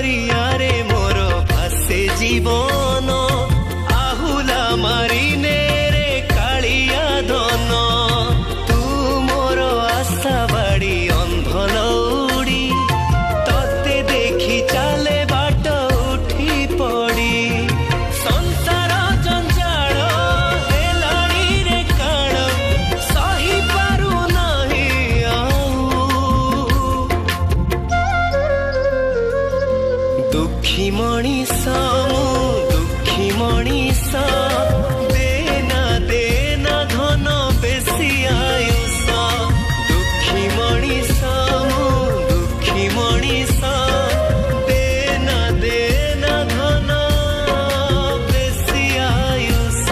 दरियारे मोर भासे जीवन आहुला मारिने रे कालिया धन तू मोर आशा बाड़ी अंधलौड़ी तते देखी चाले बाट उठी पड़ी संसार जंजाल हेलाणी रे काण सही पारु नहीं दुखी मणिष दुखी मणिष देना देना धन बेसी आयुष दुखी मणिष दुखी मणिष देना देना धन बेसी आयुष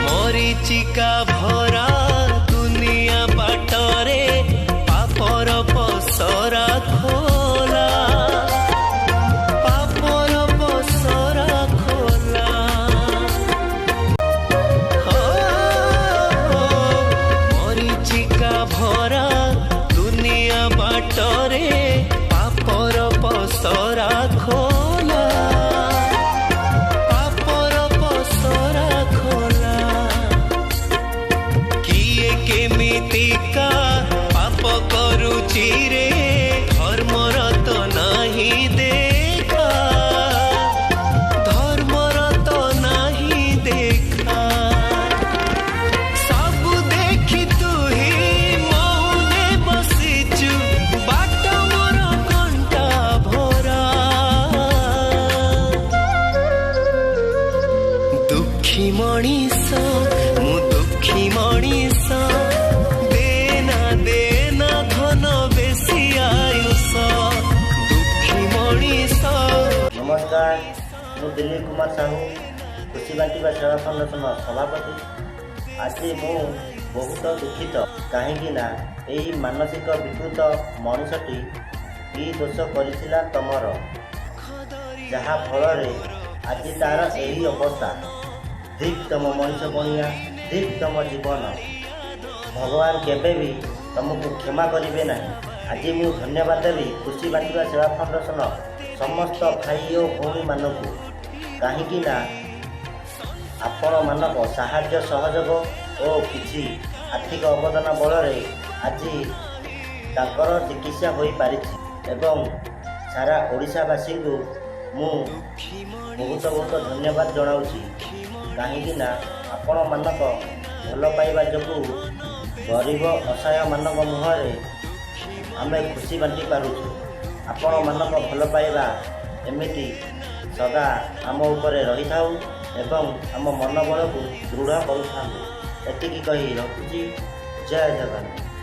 मरीचिका भरा दुनिया बाटरे पापर पसरा खोला पापर पसरा खोला मरीचिका भरा दुनिया बाटरे पापर पसरा खोला पापर पसरा खोला किए केमितिका पाप करुची रे धर्मर तो नहीं देखा धर्मर तो नहीं देखा सब देखी तू ही मौने बसिचु बाट मोर कंटा भरा दुखी मणिष मु दुखी मणिष देना देना धन बेसी आयुष दुखी मणिष। नमस्कार, मु दिलीप कुमार साहू खुशी बांटिबा सेवा फाउंडेशन सभापति। आज मु बहुत दुखित कहीं यही मानसिक विकृत मनुष्यटी कि दोष कर तमर जहा फल आज तार यही अवस्था ठीक तुम मनीष बनिया ठीक तुम जीवन भगवान केबे भी तुमको क्षमा करेंगे ना। आज मु धन्यवाद देवी खुशी बांटिबा सेवा फाउंडेशन समस्त भाई और भौणी मानक कहीं आपण मानक साहाय्य सहयोग और किसी आर्थिक अवदान बल आज ताकर चिकित्सा हो पारि एवं सारा ओडिशावासी को मु बहुत बहुत धन्यवाद जनाऊँगी कहीं आपण मानक भल पाइबा जो गरीब असहाय मानक मुहरे आम खुशी बांटी पारुछु। आपण मानक भल पाइबा एमिति सदा आम उपरे रही थाउ एवं आम मनोबल को दृढ़ करूँ एतिकी कही रखुची। जय जगन्नाथ।